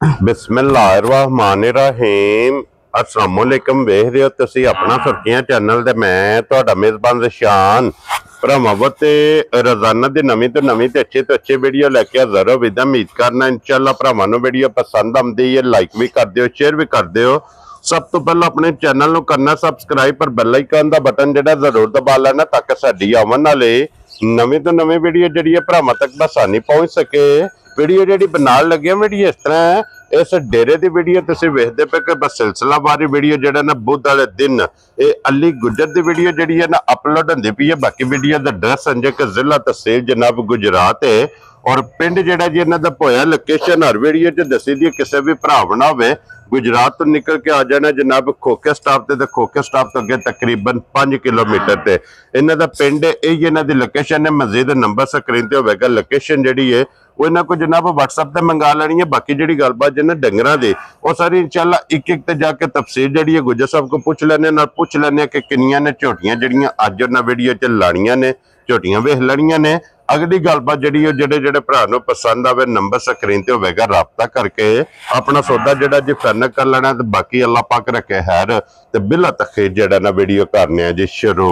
बिस्मिल्लाहिर्रहमानिर्रहीम अस्सलामुअलैकुम वेख रहे हो तुसी अपना सुर्खियां चैनल ते मैं तुहाडा मेजबान रशान भरावां ते रोजाना दी नवीं तो अच्छी वीडियो लैके हाज़र हो विदा उम्मीद करना इंशाअल्लाह भरावां नूं वीडियो पसंद आउंदी है लाइक भी कर दिओ शेयर भी कर दिओ। सब तो पहले अपने चैनल नूं करना सबसक्राइब पर बेल आइकन दा बटन जिहड़ा जरूर दबा लेना ताकि साडी आवन वाले नवीं तो नवीं वीडियो जिहड़ी है भरावां तक आसानी पहुंच सके। वीडियो जी बनाने लगे वीडियो इस तरह है, इस डेरे की वीडियो तुम वेखते पे कि बस सिलसिलावारी वीडियो जो ना बुध वाले दिन ये अली गुजर की वीडियो जी है ना अपलोड होती पी है। बाकी वीडियो का एड्रैस संजय के जिला तहसील जनाब गुजरात है और पिंड जो जी इन्हों का पोया लोकेशन हर वीडियो च दसी दी किसी भी भरा ना हो गुजरात तो निकल के आ जाना जनाब खोखे स्टाप से खोखे स्टाप तो अगे तकरीबन 5 किलोमीटर से इन्हों का पिंड यही इन्हों की लोकेशन है। मजीद नंबर स्क्रीन पर होगा लोकेशन जी है वो इन्हों को जनाब WhatsApp से मंगा लेनी है। बाकी जी गलबात जिन्हें डंगर की वो सारी इंशाल्लाह एक एक जाके तफसील जी गुजर साहब को पूछ लेने कि किनिया ने झोटियां जड़ियां अज उन्हें वीडियो च लानियां ने झोटियां वेख लड़ियां ने। अगली गलबात जी जेडे भरा पसंद आवे नंबर स्क्रीन पर होगा राबता करके अपना सौदा जरा जी फाइनल कर लेना। तो बाकी अल्लाह पाक रखे हैर तो बिला तखे जरा ना वीडियो करने जी शुरू।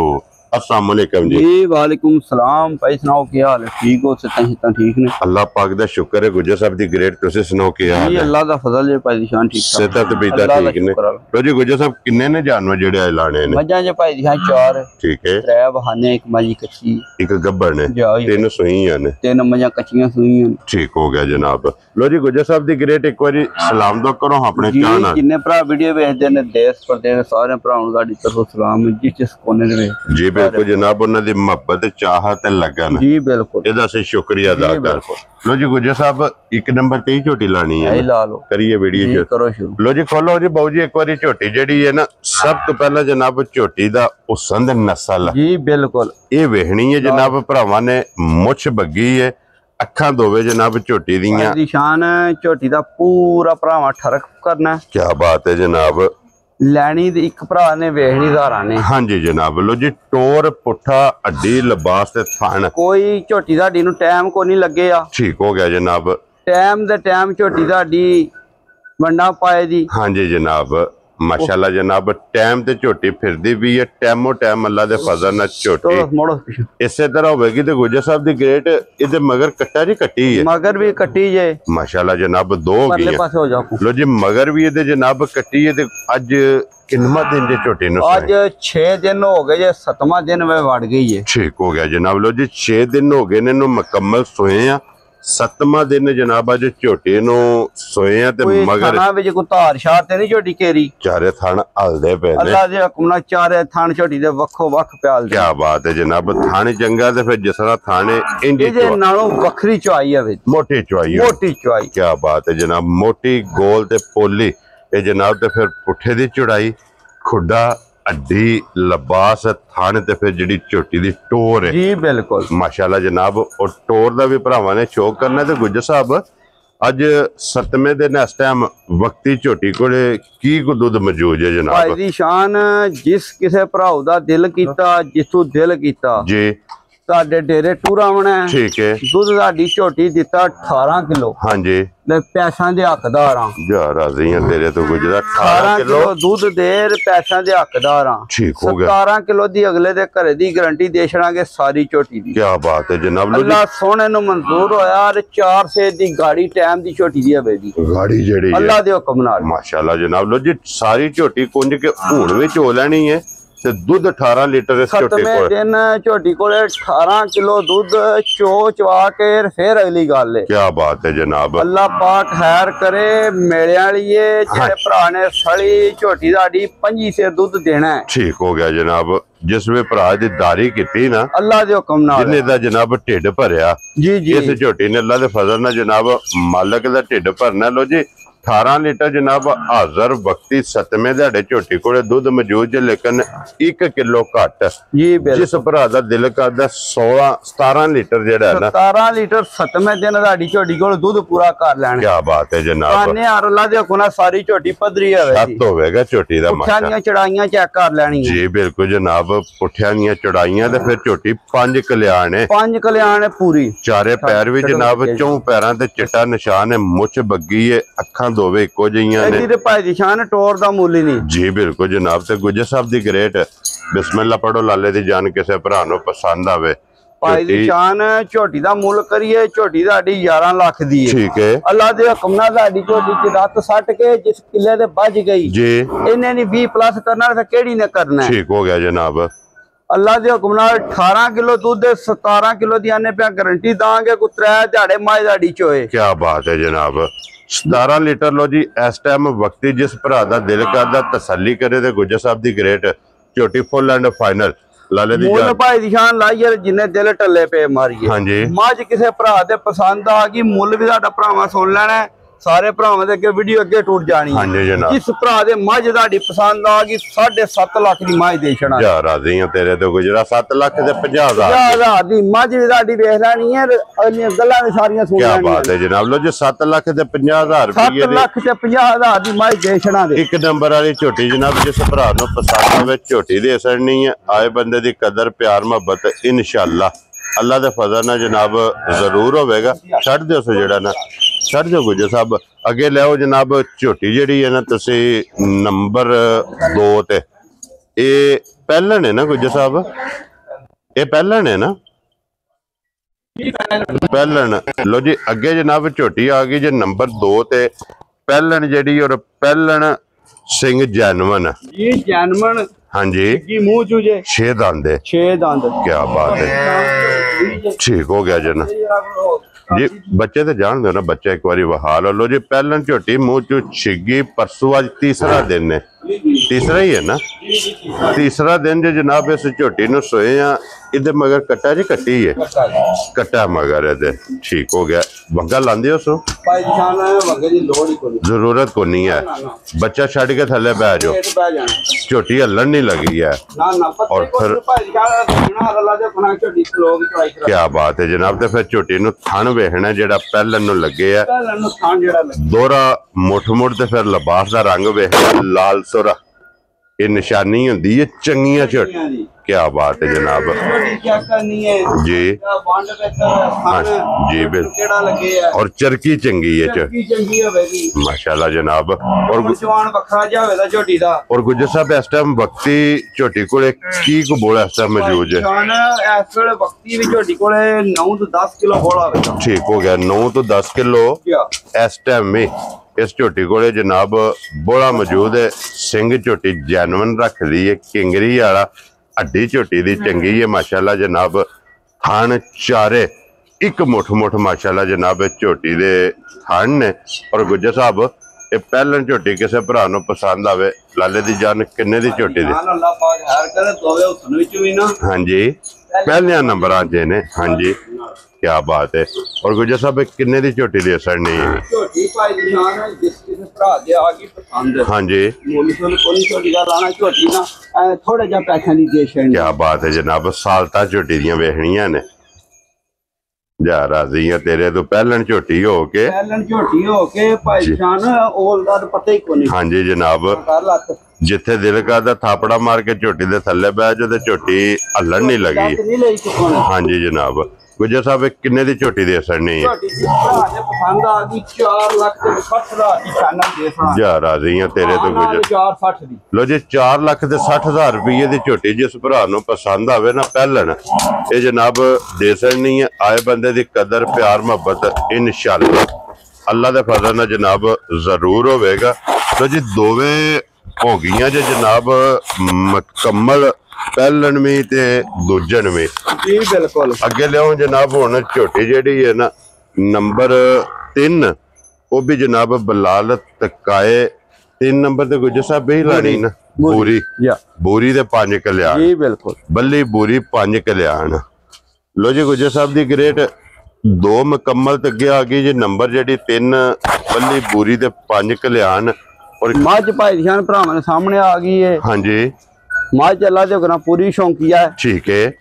अस्सलाम वालेकुम जी। वालेकुम सलाम भाई सुनाओ क्या हाल है? ठीक हो? सेहत ठीक ने? अल्लाह पाक दा शुक्र है। गुजर साहब दी ग्रेट तुसी सुनाओ क्या हाल है? अल्लाह दा फजल है भाई जान ठीक ठाक सेहत बीता ठीक ने। तो जी गुजर साहब किन्ने ने जानवर जेड़े आए लाने ने? मज्जां जे भाई जान 4 ठीक है, 3 बहाने एक माजी कच्ची एक गब्बर ने 3 सुईयां ने 3 मज्जां कच्चियां सुईयां ने। ठीक हो गया जनाब। लो जी गुजर साहब दी ग्रेट एक बारी सलाम दो करो अपने चाहना जिन्ने भरा वीडियो देखदे ने देश प्रदेश सारे भरावां दा दी तरफों सलाम जिस कोने दे जी। बिल्कुल जनाब उन्हां दी मोहब्बत चाहत लगन जी बिल्कुल इहदा से शुक्रिया अदा कर। लो जी गुजर साहब एक नंबर ते ही झोटी लानी है ला लो करिए वीडियो करो शुरू। लो जी खोलो जी बाबू जी एक बारी झोटी जड़ी है ना सब तो पहला जनाब झोटी दा उसंद नस्ल जी बिल्कुल ये वेखनी है जनाब भरावां ने मुछ बग्गी है अखा दोवे जनाब झोटी दियां निशान झोटी दा पूरा भरावां ठरक करना। क्या बात है जनाब। लैनी एक भरा ने वेखनी धारा ने। हाँ जी जनाब। लो जी टोर पुठा अड्डी लिबास ते थान कोई झोटी साडी नूं टाइम को नहीं लगे आ। ठीक हो गया जनाब। टाइम दे टाइम झोटी साडी वंडा पाए दी। हाँ जी जनाब माशाल्लाह जनाब टाइम ते झोटी फिरदी भी है टाइमो टाइम अल्लाह दे फजल नाल झोटी इसे तरह होगी। तो गुजर साहब दी ग्रेट इधर मगर कट्टा जी कट्टी है मगर भी कट्टी जे माशाल्लाह जनाब 2 हो गई है। लो जी मगर भी इधर जनाब कट्टी है। ते अज किन्ना दिन जे झोटी नु? आज 6 दिन हो गए जे 7वां दिन में वड़ गई है। ठीक हो गया जनाब। लो जी 6 दिन हो गए ने मुकम्मल सोए आ 7वां दिन जनाब अज झोटी नु सोए आ ते मगर विच कोई धार शार ते नहीं झोटी केरी चारे थान हलदे पे ने अल्लाह दे हुक्म नाल चारे थान झोटी दे वक्खो वक्ख प्याल। क्या बात है जनाब। थाने चंगा ते फिर जिस तरह थाने इंजी इहदे नालों वखरी चवाई है विच मोटी चवाई मोटी चवाई। क्या बात है जनाब। मोटी गोल ते पोली ये जनाब ते फिर पुठे दी चौड़ाई खुडा अड्डी लबास थाने ते फिर जिहड़ी झोटी दी टोर है जी बिल्कुल माशाल्लाह जनाब। और टोर दा भी भरावां ने शौक करना। ते गुजर साहब अज 7वें दिन इस टाइम वक्ती झोटी कोले की को दुध मौजूद है जनाब? भाई दी शान जिस किसे भराओ दा दिल कीता जिथों दिल कीता जी साडे डेरे टूरा आना है। ठीक है। दुध साडी झोटी दिता 18 किलो। हाँ जी पैसा दे हकदार हां जा राजी हैं तेरे तो गुजरा 18 किलो दूध देर पैसा दे हकदार हां। ठीक हो गया। 17 किलो दी अगले दे घरे दी गारंटी दे छड़ांगे सारी झोटी दी। क्या बात है जनाब। अल्लाह सोने नु मंजूर होया और 4 से दी गाड़ी टाइम दी झोटी दी हवे दी गाड़ी जेड़ी अल्लाह दे हुक्म नाल माशाल्लाह जनाब। लो जी सारी झोटी कुंज के हूण विच हो लेनी है ते दूध 18 लीटर इस झोटी कोल। दिन झोटी कोले 18 किलो दूध चो चवा के फिर अगली गल है। क्या बात है जनाब। अल्लाह पाक खैर करे मेले वाली जेड़े भरा ने सड़ी झोटी साडी 25 से दूध देना है। ठीक हो गया जनाब। जिस वे भरा दी दारी कीती ना अल्लाह दे हुक्म नाल जिन्ने दा जनाब ढिड भरया जी जी इस झोटी ने अल्लाह दे फजल नाल जनाब मालक दा ढिड भरना। लो जी 18 लीटर जनाब हाजर वक्ती 7वें दिहाड़े झोटी कोले दुध मौजूद है लेकिन 1 किलो घट जी। जिस भरा दा दिल करदा 16-17 लीटर जेड़ा है ना 17 लीटर 7वें दिन साडी झोटी कोल दूध पूरा कर लेना। क्या बात है जनाब। काने अल्लाह दे हुक्म नाल सारी झोटी पधरी है सत होवेगा झोटी दा पुठियां चढ़ाइयां चेक कर लेनी जी। बिल्कुल जनाब पुठियां दियां चढ़ाइयां ते फिर झोटी 5 कल्याण है 5 कल्याण है पूरी। चारे पैर भी जनाब 4 पैरां ते चिट्टा निशान है मुछ बग्गी है अखां ਦੋਵੇਂ ਇੱਕੋ ਜਿਹੀਆਂ ਨੇ। ਇਹਦੀ ਤੇ ਭਾਈ ਦੀ ਸ਼ਾਨ ਟੋਰ ਦਾ ਮੁੱਲ ਹੀ ਨਹੀਂ ਜੀ ਬਿਲਕੁਲ ਜਨਾਬ। ਤੇ ਗੁੱਜਰ ਸਾਹਿਬ ਦੀ ਗ੍ਰੇਟ ਬਿਸਮਿਲ੍ਲਾ ਪੜੋ, ਲਾਲੇ ਦੀ ਜਾਨ ਕਿਸੇ ਭਰਾ ਨੂੰ ਪਸੰਦ ਆਵੇ। ਭਾਈ ਦੀ ਸ਼ਾਨ ਝੋਟੀ ਦਾ ਮੁੱਲ ਕਰੀਏ, ਝੋਟੀ ਸਾਡੀ 11 ਲੱਖ ਦੀ ਹੈ। ਠੀਕ ਹੈ। ਅੱਲਾ ਦੇ ਹੁਕਮ ਨਾਲ ਸਾਡੀ ਝੋਟੀ ਚ ਰੱਤ ਸੱਟ ਕੇ ਜਿਸ ਕਿੱਲੇ ਤੇ ਵੱਜ ਗਈ ਜੀ ਇਹਨੇ ਨਹੀਂ 20 ਪਲੱਸ ਕਰਨਾ ਤੇ ਕਿਹੜੀ ਨੇ ਕਰਨਾ ਹੈ। ਠੀਕ ਹੋ ਗਿਆ ਜਨਾਬ। ਅੱਲਾ ਦੇ ਹੁਕਮ ਨਾਲ 18 ਕਿਲੋ ਦੁੱਧ ਦੇ 17 ਕਿਲੋ ਦੀ ਆਨੇ ਪਿਆ ਗਾਰੰਟੀ ਦਾਂਗੇ। ਕੋਈ 3 ਦਿਹਾੜੇ ਮਾਈ ਸਾਡੀ ਚੋਏ। ਕੀ ਬਾਤ ਹੈ ਜਨਾਬ। 17 ਲੀਟਰ ਲੋ ਜੀ ਇਸ ਟਾਈਮ ਵਕਤੀ ਜਿਸ ਭਰਾ ਦਾ ਦਿਲ ਕਰਦਾ ਤਸੱਲੀ ਕਰੇ ਤੇ ਗੁੱਜਰ ਸਾਹਿਬ ਦੀ ਗ੍ਰੇਟ ਝੋਟੀ ਫੁੱਲ ਐਂਡ ਫਾਈਨਲ ਲਾਲੇ ਦੀ ਮੁੱਲ ਭਾਈ ਦੀ ਸ਼ਾਨ ਲਾਈਏ ਜਿੰਨੇ ਦਿਲ ਟੱਲੇ ਪਏ ਮਾਰੀਏ। ਹਾਂਜੀ ਮੱਝ ਕਿਸੇ ਭਰਾ ਦੇ ਪਸੰਦ ਆ ਗਈ ਮੁੱਲ ਵੀ ਸਾਡਾ ਭਰਾਵਾਂ ਸੁਣ ਲੈਣਾ ਹੈ। ਸਾਰੇ ਭਰਾਵਾਂ ਦੇ ਅੱਗੇ ਵੀਡੀਓ ਅੱਗੇ ਟੁੱਟ ਜਾਣੀ ਹੈ। ਹਾਂਜੀ ਜਨਾਬ। ਜਿਸ ਭਰਾ ਦੇ ਮੱਝ ਤੁਹਾਡੀ ਪਸੰਦ ਆ ਗਈ 7.5 ਲੱਖ ਦੀ ਮੱਝ ਦੇ ਛਣਾ। ਜਾ ਰਾਜ਼ੀ ਆ ਤੇਰੇ ਤੋਂ ਗੁਜਰਾ 7 ਲੱਖ ਤੇ 50,000 50,000 ਦੀ ਮੱਝ ਵੀ ਤੁਹਾਡੀ ਵੇਖ ਲੈਣੀ ਹੈ। ਅਗਲੀਆਂ ਗੱਲਾਂ ਵੀ ਸਾਰੀਆਂ ਸੁਣ ਕੀ ਲੈਣੀਆਂ। ਬਾਤ ਹੈ ਜਨਾਬ। ਲੋ ਜੀ 7 ਲੱਖ ਤੇ 50,000 ਰੁਪਏ 7 ਲੱਖ ਤੇ 50,000 ਦੀ ਮੱਝ ਦੇ ਛਣਾ ਦੇ। ਇੱਕ ਨੰਬਰ ਵਾਲੀ ਝੋਟੀ ਜਨਾਬ। ਜਿਸ ਭਰਾ ਨੂੰ ਪਸੰਦ ਆਵੇ ਝੋਟੀ ਦੀ ਅਸਰ ਨਹੀਂ ਹੈ। ਆਏ ਬੰਦੇ ਦੀ ਕਦਰ ਪਿਆਰ ਮੁਹੱਬਤ ਇਨਸ਼ਾਅੱਲਾ ਅੱਲਾ ਦੇ ਫਜ਼ਲ ਨਾਲ ਜਨਾਬ ਜ਼ਰੂਰ ਹੋਵੇਗਾ। ਛੱਡ ਦਿਓ ਸੋ ਜਿਹੜਾ ਨਾ ਛੱਡ ਦਿਓ ਗੁੱਜਰ ਸਾਹਿਬ। ਅੱਗੇ ਲਿਆਓ ਜਨਾਬ ਝੋਟੀ ਜਿਹੜੀ ਹੈ ਨਾ ਤੁਸੀਂ ਨੰਬਰ 2 ਤੇ ਇਹ ਪਹਿਲਣ ਹੈ ਨਾ ਗੁੱਜਰ ਸਾਹਿਬ। ਇਹ ਪਹਿਲਣ ਹੈ ਨਾ ਪਹਿਲਣ। ਲੋ ਜੀ ਅੱਗੇ ਜਨਾਬ ਝੋਟੀ ਆ ਗਈ ਜੇ ਨੰਬਰ 2 ਤੇ ਪਹਿਲਣ ਜਿਹੜੀ ਔਰ ਪਹਿਲਣ ਸਿੰਘ ਜੈਨਵਨ ਜੀ ਜੈਨਵਨ। ਹਾਂਜੀ ਕੀ ਮੂੰਹ ਚੂਜੇ 6 ਦੰਦ ਹੈ। 6 ਦੰਦ। ਕੀ ਬਾਤ ਹੈ। ਠੀਕ ਹੋ ਗਿਆ ਜਨਾ ਜੀ। ਬੱਚੇ ਤੇ ਜਾਣਦੇ ਹੋ ਨਾ ਬੱਚਾ ਇੱਕ ਵਾਰੀ ਵਹਾ ਲੋ ਜੀ। ਪਹਿਲਣ ਝੋਟੀ ਮੂੰਹ ਚੋਂ ਛਿੱਗੀ ਪਰਸੋਂ ਅੱਜ ਤੀਸਰਾ ਦਿਨ ਹੈ। ਤੀਸਰਾ ਹੀ ਹੈ ਨਾ ਤੀਸਰਾ ਦਿਨ ਜੇ ਜਨਾਬ ਇਸ ਝੋਟੀ ਨੂੰ ਸੋਏ ਆ। ਇਹਦੇ ਮਗਰ ਕੱਟਾ ਜੀ ਕੱਟੀ ਹੈ ਕੱਟਾ ਮਗਰ ਇਹਦੇ। ਠੀਕ ਹੋ ਗਿਆ। ਵੰਗਾ ਲਾਂਦੇ ਹੋ ਸੋ ਭਾਈ ਜਾਨ ਵਗੇ ਦੀ ਲੋੜ ਹੀ ਕੋਈ ਜ਼ਰੂਰਤ ਕੋ ਨਹੀਂ ਹੈ। ਬੱਚਾ ਛੱਡ ਕੇ ਥੱਲੇ ਬਹਿ ਜਾਓ। ਝੋਟੀ ਹੱਲਣ ਨਹੀਂ ਲੱਗੀ ਹੈ। ਨਾ ਨਾ ਔਰ ਫਿਰ ਭਾਈ ਜਾਨ ਦੇਣਾ ਅੱਲਾ ਦੇ ਬਣਾ ਝੋਟੀ ਲੋਗ ਚੜਾਈ ਕਰਾ। ਕੀ ਬਾਤ ਹੈ ਜਨਾਬ। ਤੇ ਫਿਰ ਝੋਟੀ ਨੂੰ ਥਣ ਵੇਖਣਾ ਜਿਹੜਾ ਪਹਿਲਣ ਨੂੰ ਲੱਗੇ ਆ। ਪਹਿਲਾਂ ਨੂੰ ਥਾਂ ਜਿਹੜਾ ਲੱਗੇ ਦੋਹਰਾ ਮੁੱਠ ਮੁੱਠ ਤੇ ਫਿਰ ਲਿਬਾਸ ਦਾ ਰੰਗ ਵੇਖਣਾ ਲਾਲ ਸੁਰਾ। ਇਹ ਨਿਸ਼ਾਨੀ ਹੁੰਦੀ ਹੈ ਚੰਗੀਆਂ ਝੋਟੀ। ਦੀ ਕੀ ਬਾਤ ਹੈ ਜਨਾਬ। ਝੋਟੀ ਚੈੱਕ ਕਰਨੀ ਹੈ ਜੀ ਵੰਡ ਵਿੱਚ ਥਾਂ ਜੀ ਬਿਲਕੁਲ। ਕਿਹੜਾ ਲੱਗੇ ਆ ਔਰ ਚਰਕੀ ਚੰਗੀ ਹੈ ਕੀ ਚੰਗੀ ਹੋਵੇਗੀ ਮਾਸ਼ਾਅੱਲਾ ਜਨਾਬ। ਔਰ ਜਵਾਨ ਵੱਖਰਾ ਜਿਹਾ ਹੋਵੇਗਾ ਝੋਟੀ ਦਾ। ਔਰ ਗੁੱਜਰ ਸਾਹਿਬ ਇਸ ਟਾਈਮ ਵਕਤੀ ਝੋਟੀ ਕੋਲੇ ਕੀ ਕਬੂਲ ਇਸ ਟਾਈਮ ਮੌਜੂਦ ਹੈ। ਜਾਨ ਇਸ ਵੇਲੇ ਵਕਤੀ ਵੀ ਝੋਟੀ ਕੋਲੇ 9 ਤੋਂ 10 ਕਿਲੋ ਬੋਲਾ ਹੋਵੇਗਾ। ਠੀਕ ਹੋ ਗਿਆ 9 ਤੋਂ 10 ਕਿਲੋ ਇਸ ਟਾਈਮ ਵੀ ਇਸ ਝੋਟੀ ਕੋਲੇ ਜਨਾਬ ਬੋਲਾ ਮੌਜੂਦ ਹੈ। ਸਿੰਘ ਝੋਟੀ ਜੈਨਵਨ ਰੱਖਦੀ ਹੈ ਕਿੰਗਰੀ ਵਾਲਾ। ਹੱਡੀ ਝੋਟੀ ਦੀ ਚੰਗੀ ਹੈ ਮਾਸ਼ਾਅੱਲਾ ਜਨਾਬ। ਥਣ ਚਾਰੇ ਇੱਕ ਮੁੱਠ ਮੁੱਠ ਮਾਸ਼ਾਅੱਲਾ ਜਨਾਬ ਝੋਟੀ ਦੇ ਥਣ ਨੇ। ਔਰ ਗੁੱਜਰ ਸਾਹਿਬ ਇਹ ਪਹਿਲਣ ਝੋਟੀ ਕਿਸੇ ਭਰਾ ਨੂੰ ਪਸੰਦ ਆਵੇ ਲਾਲੇ ਦੀ ਜਾਨ ਕਿੰਨੇ ਦੀ ਝੋਟੀ ਦੀ। ਅੱਲਾਹ ਪਾਕ ਹੈਰ ਕਰੇ ਦੋਵੇਂ ਹੁਸਨ ਵਿੱਚ ਵੀ ਨਾ। ਹਾਂਜੀ ਪਹਿਲਿਆਂ ਨੰਬਰਾਂ 'ਚ ਨੇ। ਹਾਂਜੀ ਕੀ ਬਾਤ ਹੈ। ਔਰ ਗੁੱਜਰ ਸਾਹਿਬ ਕਿੰਨੇ ਦੀ ਝੋਟੀ ਦੀ ਅਸਰ ਨਹੀਂ ਹੈ। ਝੋਟੀ ਭਾਈ ਦੀ ਜਾਨ ਜਿਸ ਕਿਸੇ ਭਰਾ ਦੇ ਆ ਗਈ ਪਸੰਦ ਹਾਂਜੀ ਮੁੱਲ ਸੁਣ ਕੋਈ ਝੋਟੀ ਦਾ ਲਾਣਾ ਝੋਟੀ ਨਾ ਥੋੜੇ ਜਿਹਾ ਪੈਸਿਆਂ ਦੀ ਦੇਸ਼ਣ। ਕੀ ਬਾਤ ਹੈ ਜਨਾਬ। ਸਾਲਤਾ ਝੋਟੀ ਦੀਆਂ ਵੇਖਣੀਆਂ ਨੇ। ਜਾ ਰਾਜ਼ੀ ਆ ਤੇਰੇ ਤੋਂ ਪਹਿਲਣ ਝੋਟੀ ਹੋ ਕੇ ਪਹਿਲਣ ਝੋਟੀ ਹੋ ਕੇ ਭਾਈ ਜਾਨ ਉਹ ਦਾ ਪਤਾ ਹੀ ਕੋਈ ਨਹੀਂ। ਹਾਂਜੀ ਜਨਾਬ। ਕਰ ਲੱਤ ਜਿੱਥੇ ਦਿਲ ਕਰਦਾ ਥਾਪੜਾ ਮਾਰ ਕੇ ਝੋਟੀ ਦੇ ਥੱਲੇ ਬਹਿ ਜਾਓ ਤੇ ਝੋਟੀ ਹੱਲਣ ਨਹੀਂ ਲੱਗੀ। ਨਹੀਂ ਲਈ ਚੁੱਕੋ ਨੇ। ਹਾਂਜੀ ਜਨਾਬ। ਗੁੱਜਰ ਸਾਹਿਬ ਕਿੰਨੇ ਦੀ ਝੋਟੀ ਦੀ ਅਸਰ ਨਹੀਂ ਹੈ। ਝੋਟੀ ਦੀ ਭਰਾ ਦੇ ਪਸੰਦ ਆ ਗਈ 4 ਲੱਖ ਤੇ 60,000 ਦੀ ਚੈਨਲ ਦੇ ਸਾਂ। ਜਾ ਰਾਜ਼ੀ ਆ ਤੇਰੇ ਤੋਂ ਗੁੱਜਰ। 460 ਦੀ ਲੋ ਜੀ 4 ਲੱਖ ਤੇ 60,000 ਰੁਪਏ ਦੀ ਝੋਟੀ ਜਿਸ ਭਰਾ ਨੂੰ ਪਸੰਦ ਆਵੇ ਨਾ ਪਹਿਲਣ ਇਹ ਜਨਾਬ ਦੇ ਨਹੀਂ ਹੈ। ਆਏ ਬੰਦੇ ਦੀ ਕਦਰ ਪਿਆਰ ਮੁਹੱਬਤ ਇਨਸ਼ਾਅੱਲਾ ਅੱਲਾ ਦੇ ਫਜ਼ਲ ਨਾਲ ਜਨਾਬ ਜ਼ਰੂਰ ਹੋਵੇਗਾ। ਲੋ ਜੀ ਦੋਵੇਂ ਹੋ ਗਈਆਂ ਜੇ ਜਨਾਬ ਮੁਕੰਮਲ ਪਹਿਲਣ ਵੀ ਤੇ ਦੂਜਣ ਵੀ। ਜੀ ਬਿਲਕੁਲ। ਅੱਗੇ ਲਿਆਓ ਜਨਾਬ ਹੁਣ ਝੋਟੀ ਜਿਹੜੀ ਹੈ ਨਾ ਨੰਬਰ 3 ਉਹ ਵੀ ਜਨਾਬ ਬਲਾਲ ਤਕਾਏ 3 ਨੰਬਰ ਤੇ ਗੁੱਜਰ ਸਾਹਿਬ ਹੀ ਲਾਣੀ ਨਾ ਬੂਰੀ। ਬੂਰੀ ਦੇ 5 ਕਲਿਆਣ। ਜੀ ਬਿਲਕੁਲ। ਬੱਲੀ ਬੂਰੀ 5 ਕਲਿਆਣ। ਲੋ ਜੀ ਗੁੱਜਰ ਸਾਹਿਬ ਦੀ ਗ੍ਰੇਟ 2 ਮੁਕੰਮਲ ਤੇ ਅੱਗੇ ਆ ਗਈ ਜੀ ਨੰਬਰ ਜਿਹੜੀ 3 ਬੱਲੀ ਬੂਰੀ ਦੇ 5 ਕਲਿਆਣ। ਔਰ ਮੱਝ ਭਾਈ ਜਾਨ ਭਰਾਵਾਂ ਦੇ ਸਾਹਮਣੇ ਆ ਗਈ ਹੈ। ਹਾਂਜੀ ਮੱਝ ਅੱਲਾ ਦੇ ਘਰਾਂ ਪੂਰੀ ਸ਼ੌਂਕੀਆ ਹੈ। ਠੀਕ ਹੈ।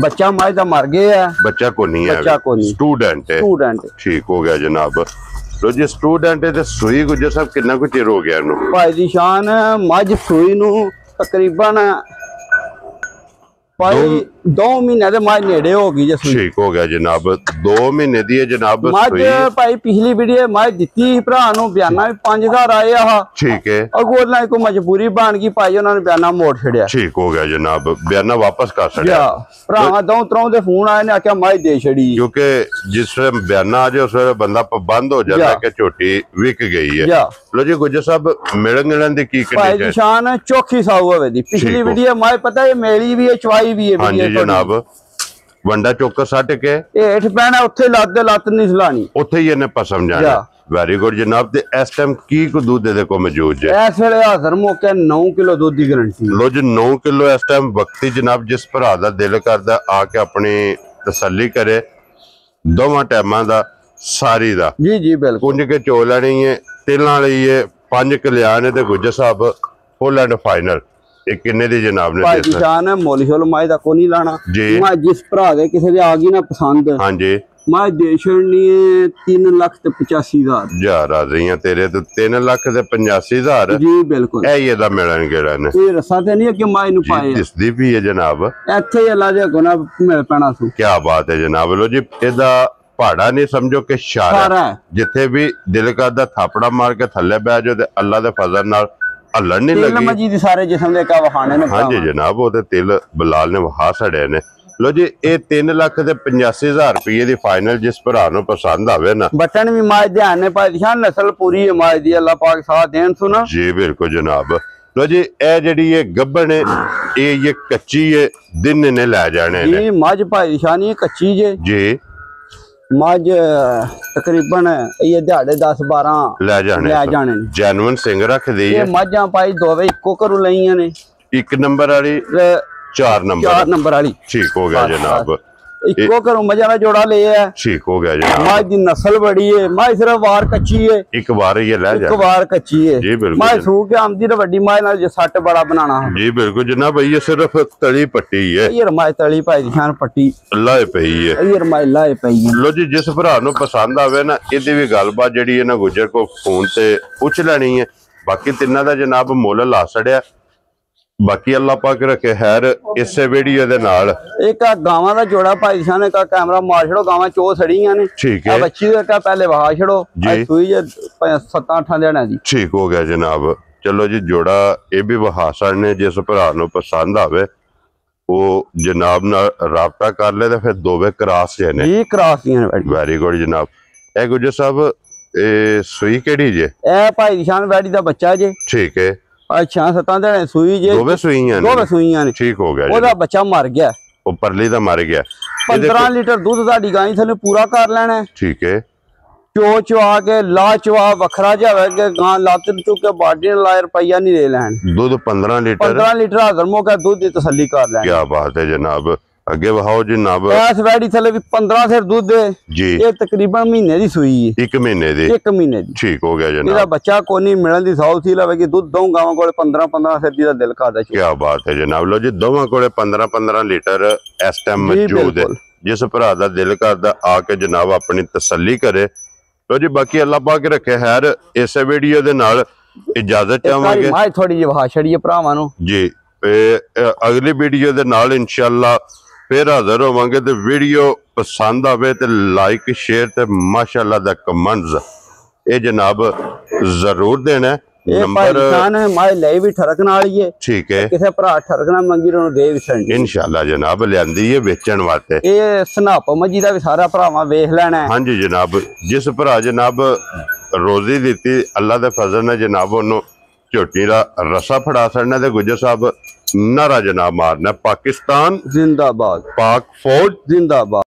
ਬੱਚਾ ਮੱਝ ਦਾ ਮਰ ਗਿਆ ਹੈ। ਬੱਚਾ ਕੋ ਨਹੀਂ ਹੈ। ਬੱਚਾ ਕੋ ਨਹੀਂ। ਸਟੂਡੈਂਟ ਹੈ। ਸਟੂਡੈਂਟ ਠੀਕ ਹੋ ਗਿਆ ਜਨਾਬ। ਲੋ ਜੀ ਸਟੂਡੈਂਟ ਹੈ ਤੇ ਸੂਈ ਗੁੱਜਰ ਸਾਹਿਬ ਕਿੰਨਾ ਕੁ ਚਿਰ ਹੋ ਗਿਆ ਇਹਨੂੰ। ਭਾਈ ਦੀ ਸ਼ਾਨ ਮੱਝ ਸੂਈ ਨੂੰ ਤਕਰੀਬਨ ਭਾਈ 2 ਮਹੀਨੇ ਦੇ ਮਾਝ ਨੇੜੇ ਹੋ ਗਈ ਜੇ ਸੂਈ। ਠੀਕ ਹੋ ਗਿਆ ਜਨਾਬ 2 ਮਹੀਨੇ ਦੀ ਹੈ ਜਨਾਬ ਮਾਝ ਸੂਈ। ਭਾਈ ਪਿਛਲੀ ਵੀਡੀਓ ਮਾਝ ਦਿੱਤੀ ਸੀ ਭਰਾ ਨੂੰ, ਬਿਆਨਾ ਵੀ 5000 ਆਏ ਆ। ਠੀਕ ਹੈ ਅਗੋਂ ਉਹਨਾਂ ਕੋਈ ਮਜਬੂਰੀ ਬਣ ਗਈ ਭਾਈ, ਉਹਨਾਂ ਨੇ ਬਿਆਨਾ ਮੋੜ ਛੜਿਆ। ਠੀਕ ਹੋ ਗਿਆ ਜਨਾਬ ਬਿਆਨਾ ਵਾਪਸ ਕਰ ਜਾ ਛੜਿਆ। ਭਰਾਵਾਂ ਦੋ ਤਰ੍ਹਾਂ ਦੇ ਫੋਨ ਆਏ ਨੇ ਆਖਿਆ ਮਾਝ ਦੇ ਛੜੀ, ਕਿਉਂਕਿ ਜਿਸ ਵੇਲੇ ਬਿਆਨਾ ਆ ਜਾਏ ਉਸ ਵੇਲੇ ਬੰਦਾ ਪਾਬੰਦ ਹੋ ਜਾਂਦਾ ਕਿ ਝੋਟੀ ਵਿਕ ਗਈ ਹੈ। ਲੋ ਜੀ ਗੁੱਜਰ ਸਾਹਿਬ ਮਿਲਣ ਦੀ ਕੀ ਭਾਈ ਕੰਡੀਸ਼ਨ? ਨਿਸ਼ਾਨ ਚੌਖੀ ਸਾਊ ਹੋਵੇ ਦੀ। ਪਿਛਲੀ ਵੀਡੀਓ ਮਾਝ ਪਤਾ ਇਹ ਮੇਲੀ ਵੀ ਹੈ ਚਵਾਈ ਵੀ ਹੈ। ਹਾਂਜੀ ਜਨਾਬ ਵੰਡਾ ਚੌਕ ਸੱਟ ਕੇ ਇਹ ਹੇਠ ਪੈਣਾ, ਉੱਥੇ ਲੱਤ ਨਹੀਂ ਸਲਾਣੀ, ਉੱਥੇ ਹੀ ਇਹਨੇ ਪਸਮ ਜਾਣਾ। ਵੈਰੀ ਗੁੱਡ ਜਨਾਬ। ਤੇ ਇਸ ਟਾਈਮ ਕੀ ਕੋ ਦੁੱਧ ਦੇ ਕੋ ਮੌਜੂਦ ਹੈ? ਇਸ ਵੇਲੇ ਹਾਜ਼ਰ ਮੌਕੇ 9 ਕਿਲੋ ਦੁੱਧ ਦੀ ਗਾਰੰਟੀ। ਲੋ ਜੀ 9 ਕਿਲੋ ਇਸ ਟਾਈਮ ਵਕਤੀ ਜਨਾਬ। ਜਿਸ ਭਰਾ ਦਾ ਦਿਲ ਕਰਦਾ ਆ ਕੇ ਆਪਣੀ ਤਸੱਲੀ ਕਰੇ, ਦੋਵਾਂ ਟਾਈਮਾਂ ਦਾ ਸਾਰੀ ਦਾ ਜੀ ਬਿਲਕੁਲ ਕੁੰਜ ਕੇ ਚੋ ਲੈਣੀ ਹੈ। ਤਿਲਾਂ ਲਈ ਹੈ 5 ਕਲਿਆਣ ਹੈ ਤੇ ਗੁੱਜਰ ਸਾਹਿਬ ਫੁੱਲ ਐਂਡ ਫਾਈਨਲ। ਇਹ ਕਿੰਨੇ ਦੀ ਜਨਾਬ ਨੇ ਭਾਈ ਨਿਸ਼ਾਨ ਹੈ ਮੁੱਲ ਸ਼ੁੱਲ ਮਾਝ ਦਾ ਕੋਈ ਨਹੀਂ ਲਾਣਾ ਜੀ। ਮੈਂ ਜਿਸ ਭਰਾ ਦੇ ਕਿਸੇ ਦੇ ਆ ਗਈ ਨਾ ਪਸੰਦ, ਹਾਂਜੀ ਮੈਂ ਦੇ ਛੜਨੀ 3,85,000 ਜਾ ਰਾਜ਼ੀਆਂ ਤੇਰੇ ਤੋਂ 3,85,000 ਜੀ ਬਿਲਕੁਲ। ਇਹ ਇਹਦਾ ਮਿਲਣ ਗੇੜਾ ਨੇ ਇਹ ਰਸਾ ਤੇ ਨਹੀਂ ਕਿ ਮਾਝ ਨੂੰ ਪਾਏ ਦਿਸਦੀ ਵੀ ਹੈ ਜਨਾਬ। ਇੱਥੇ ਹੀ ਅੱਲਾ ਦੇ ਗੁਨਾ ਮਿਲ ਪੈਣਾ ਸੂ। ਕੀ ਬਾਤ ਹੈ ਜਨਾਬ। ਲੋ ਜੀ ਇਹਦਾ ਪਹਾੜਾ ਨਹੀਂ ਸਮਝੋ ਕਿ ਸ਼ਾਰਾ ਹੈ। ਜਿੱਥੇ ਵੀ ਦਿਲ ਕਰਦਾ ਥਾਪੜਾ ਮਾਰ ਕੇ ਥੱਲੇ ਬਹਿ ਜਾਓ ਤੇ ਅੱਲਾ ਦੇ ਫਜ਼ਲ ਨਾਲ ਹੱਲਣ ਨਹੀਂ ਲੱਗੀ। ਮਜੀ ਦੇ ਸਾਰੇ ਜਿਸਮ ਦੇ ਕਾ ਵਹਾਣੇ ਨੇ। ਹਾਂਜੀ ਜਨਾਬ ਉਹ ਤੇ ਤਿਲ ਬਲਾਲ ਨੇ ਵਹਾ ਛੜਿਆ ਨੇ। ਲੋ ਜੀ ਇਹ 3,85,000 ਰੁਪਏ ਦੀ ਫਾਈਨਲ। ਜਿਸ ਭਰਾ ਨੂੰ ਪਸੰਦ ਆਵੇ ਨਾ ਬਟਨ ਵੀ ਮਾਝ ਦੇ ਆਨੇ ਪਾਏ ਨਿਸ਼ਾਨ ਨਸਲ ਪੂਰੀ ਹੈ ਮਾਝ ਦੀ, ਅੱਲਾ ਪਾਕ ਸਾਥ ਦੇਣ ਸੁਣਾ ਜੀ ਬਿਲਕੁਲ ਜਨਾਬ। ਲੋ ਜੀ ਇਹ ਜਿਹੜੀ ਇਹ ਗੱਬਣ ਹੈ ਇਹ ਕੱਚੀ ਹੈ, ਦਿਨ ਨੇ ਲੈ ਜਾਣੇ ਨੇ ਜੀ। ਮੱਝ ਭਾਈ ਨਿਸ਼ਾਨੀ ਕੱਚੀ ਜੇ ਜੀ। ਮੱਝ ਤਕਰੀਬਨ ਇਹ ਦਿਹਾੜੇ 10-12 ਲੈ ਜਾਣੇ ਜੈਨੂਇਨ ਸਿੰਘ ਰੱਖਦੀ ਹੈ। ਇਹ ਮੱਝਾਂ ਭਾਈ ਦੋਵੇਂ ਇੱਕੋ ਘਰੋਂ ਲਈਆਂ ਨੇ। 1 ਨੰਬਰ ਵਾਲੀ 4 ਨੰਬਰ ਵਾਲੀ। ਠੀਕ ਹੋ ਗਿਆ ਜਨਾਬ। ਇੱਕੋ ਘਰੋਂ ਮੱਝਾਂ ਦਾ ਜੋੜਾ ਲਿਆ। ਠੀਕ ਹੋ ਗਿਆ ਜਨਾਬ। ਮੱਝ ਦੀ ਨਸਲ ਬੜੀ ਹੈ। ਮੱਝ ਸਿਰਫ ਵਾਰ ਕੱਚੀ ਹੈ। ਇੱਕ ਵਾਰ ਹੀ ਲੈ ਜਾ। ਇੱਕ ਵਾਰ ਕੱਚੀ ਹੈ ਜੀ ਬਿਲਕੁਲ। ਮੱਝ ਸੂ ਕੇ ਆਮਦੀ ਤੇ ਵੱਡੀ ਮੱਝ ਨਾਲ ਜੇ ਸੱਟ ਬੜਾ ਬਣਾਣਾ। ਜੀ ਬਿਲਕੁਲ ਜਨਾਬ। ਇਹ ਸਿਰਫ ਤਲੀ ਪੱਟੀ ਹੈ। ਇਹ ਰਮਾਇ ਤਲੀ ਭਾਈ ਨਿਸ਼ਾਨ ਪੱਟੀ ਲਾਏ ਪਈ ਹੈ। ਇਹ ਰਮਾਇ ਲਾਏ ਪਈ ਹੈ। ਲੋ ਜੀ ਜਿਸ ਭਰਾ ਨੂੰ ਪਸੰਦ ਆਵੇ ਨਾ ਇਹਦੀ ਵੀ ਗੱਲਬਾਤ ਜਿਹੜੀ ਹੈ ਨਾ ਗੁੱਜਰ ਕੋ ਫੋਨ ਤੇ ਪੁੱਛ ਲੈਣੀ ਹੈ। ਬਾਕੀ ਤਿੰਨਾਂ ਦਾ ਜਨਾਬ ਮੁੱਲ ਲਾ ਛੜਿਆ। ਬਾਕੀ ਅੱਲਾਹ ਪਾਕ ਰੱਖੇ ਖੈਰ। ਇਸੇ ਵੀਡੀਓ ਦੇ ਨਾਲ ਇੱਕ ਗਾਵਾਂ ਦਾ ਜੋੜਾ ਭਾਈ ਸਾਹਮਣੇ ਕਾ ਕੈਮਰਾ ਮਾਰ ਛੜੋ। ਗਾਵਾਂ ਚੋ ਸੜੀਆਂ ਨੇ। ਠੀਕ ਹੈ। ਬੱਚੀ ਦਾ ਕਾ ਪਹਿਲੇ ਵਹਾ ਛੜੋ। ਸੂਈ ਜੇ 7-8 ਦਿਨਾਂ ਦੀ। ਠੀਕ ਹੋ ਗਿਆ ਜਨਾਬ। ਚਲੋ ਜੀ ਜੋੜਾ ਇਹ ਵੀ ਵਹਾ ਨੇ। ਜਿਸ ਭਰਾ ਨੂੰ ਪਸੰਦ ਆਵੇ ਉਹ ਜਨਾਬ ਨਾਲ ਰਾਬਤਾ ਕਰ ਲੈ ਤੇ ਫਿਰ ਦੋਵੇਂ ਕਰਾਸ ਨੇ ਜੀ। ਕਰਾਸ ਦੀਆਂ ਨੇ। ਵੈਰੀ ਗੁੱਡ ਜਨਾਬ। ਇਹ ਗੁੱਜਰ ਸਾਹਿਬ ਇਹ ਸੂਈ ਕਿਹੜੀ ਜੇ? ਇਹ ਭਾਈ ਨਿਸ਼ਾਨ ਵੈੜੀ ਦਾ ਬੱਚਾ ਜੇ। ਠੀਕ ਹੈ। ਅੱਛਾ 7 ਦਿਨ ਸੂਈ ਜੇ। ਦੋਵੇਂ ਸੂਈਆਂ ਨੇ। ਠੀਕ ਹੋ ਗਿਆ। ਉਹਦਾ ਬੱਚਾ ਮਰ ਗਿਆ। ਉਹ ਪਰਲੀ ਦਾ ਮਰ ਗਿਆ। 15 ਲੀਟਰ ਦੁੱਧ ਤੁਹਾਡੀ ਗਾਂ ਥੱਲੇ ਪੂਰਾ ਕਰ ਲੈਣਾ। ਠੀਕ ਹੈ। ਚੋ ਚਵਾ ਕੇ ਲਾ ਚਵਾ ਵੱਖਰਾ ਜਾਵੇ ਕਿ ਗਾਂ ਲੱਤ ਚੁੱਕ ਕੇ ਬਾਡੀ ਲਾਇ ਰੁਪਈਆ ਨਹੀਂ ਦੇ ਲੈਣ। ਦੁੱਧ 15 ਲੀਟਰ ਹਾਜ਼ਰ ਮੌਕਾ ਦੁੱਧ ਦੀ ਤਸੱਲੀ ਕਰ ਲੈਣ। ਕੀ ਬਾਤ ਹੈ ਜਨਾਬ। ਅੱਗੇ ਵਹਾਓ ਜਨਾਬ। ਇਸ ਵੈੜੀ ਥੱਲੇ ਵੀ 15 ਸਿਰ ਦੁੱਧ ਹੈ ਜੀ। ਇਹ ਤਕਰੀਬਨ ਮਹੀਨੇ ਦੀ ਸੂਈ ਹੈ। 1 ਮਹੀਨੇ ਦੀ। 1 ਮਹੀਨੇ ਦੀ। ਠੀਕ ਹੋ ਗਿਆ ਜਨਾਬ। ਇਹਦਾ ਬੱਚਾ ਕੋਨੀ ਮਿਲਣ ਦੀ ਸੌ ਸੀ ਲਵੇਗੀ। ਦੁੱਧ ਦੋ ਗਾਵਾਂ ਕੋਲ 15 ਸਿਰ ਦਾ ਦਿਲ ਕਰਦਾ। ਕੀ ਬਾਤ ਹੈ ਜਨਾਬ। ਲੋ ਜੀ ਦੋਵਾਂ ਕੋਲੇ 15 ਲੀਟਰ ਇਸ ਟਾਈਮ ਮੌਜੂਦ ਹੈ। ਜਿਸ ਭਰਾ ਦਾ ਦਿਲ ਕਰਦਾ ਆ ਕੇ ਜਨਾਬ ਆਪਣੀ ਤਸੱਲੀ ਕਰੇ। ਲੋ ਜੀ ਬਾਕੀ ਅੱਲਾਹ ਪਾਕ ਰੱਖੇ ਖੈਰ। ਇਸੇ ਵੀਡੀਓ ਦੇ ਨਾਲ ਇਜਾਜ਼ਤ ਚਾਹਾਂਗੇ। ਮਾਈ ਥੋੜੀ ਜਿਹੀ ਵਹਾ ਛੜੀਏ ਭਰਾਵਾਂ ਨੂੰ ਜੀ। ਅਗਲੀ ਵੀਡੀਓ ਦੇ ਨਾਲ ਇਨਸ਼ਾਅੱਲਾ ਫਿਰ ਹਾਜ਼ਰ ਹੋਵਾਂਗੇ। ਤੇ ਵੀਡੀਓ ਪਸੰਦ ਆਵੇ ਤੇ ਲਾਈਕ ਸ਼ੇਅਰ ਤੇ ਮਾਸ਼ਾਅੱਲਾ ਦਾ ਕਮੈਂਟਸ ਇਹ ਜਨਾਬ ਜ਼ਰੂਰ ਦੇਣਾ। ਨੰਬਰ ਮਾਈ ਲਈ ਵੀ ਠਰਕ ਨਾਲ ਹੀ ਹੈ। ਠੀਕ ਹੈ। ਕਿਸੇ ਭਰਾ ਠਰਕ ਨਾਲ ਮੰਗੀ ਉਹਨੂੰ ਦੇ ਵੀ ਛੱਡਣੀ ਇਨਸ਼ਾਅੱਲਾ ਜਨਾਬ। ਲਿਆਂਦੀ ਹੈ ਵੇਚਣ ਵਾਸਤੇ। ਇਹ ਸਨਾਪ ਮੱਜੀ ਦਾ ਵੀ ਸਾਰਾ ਭਰਾਵਾਂ ਵੇਖ ਲੈਣਾ। ਹਾਂਜੀ ਜਨਾਬ। ਜਿਸ ਭਰਾ ਜਨਾਬ ਰੋਜ਼ੀ ਦਿੱਤੀ ਅੱਲਾ ਦੇ ਫਜ਼ਲ ਨਾਲ ਜਨਾਬ ਉਹਨੂੰ ਝੋਟੀ ਦਾ ਰਸਾ ਫੜਾ ਛੱਡਣਾ ਤੇ ਗੁੱਜਰ ਸਾਹਿਬ ਨਾਰਾ ਜਨਾਬ ਮਾਰਨਾ। ਪਾਕਿਸਤਾਨ ਜ਼ਿੰਦਾਬਾਦ। ਪਾਕ ਫੌਜ ਜ਼ਿੰਦਾਬਾਦ।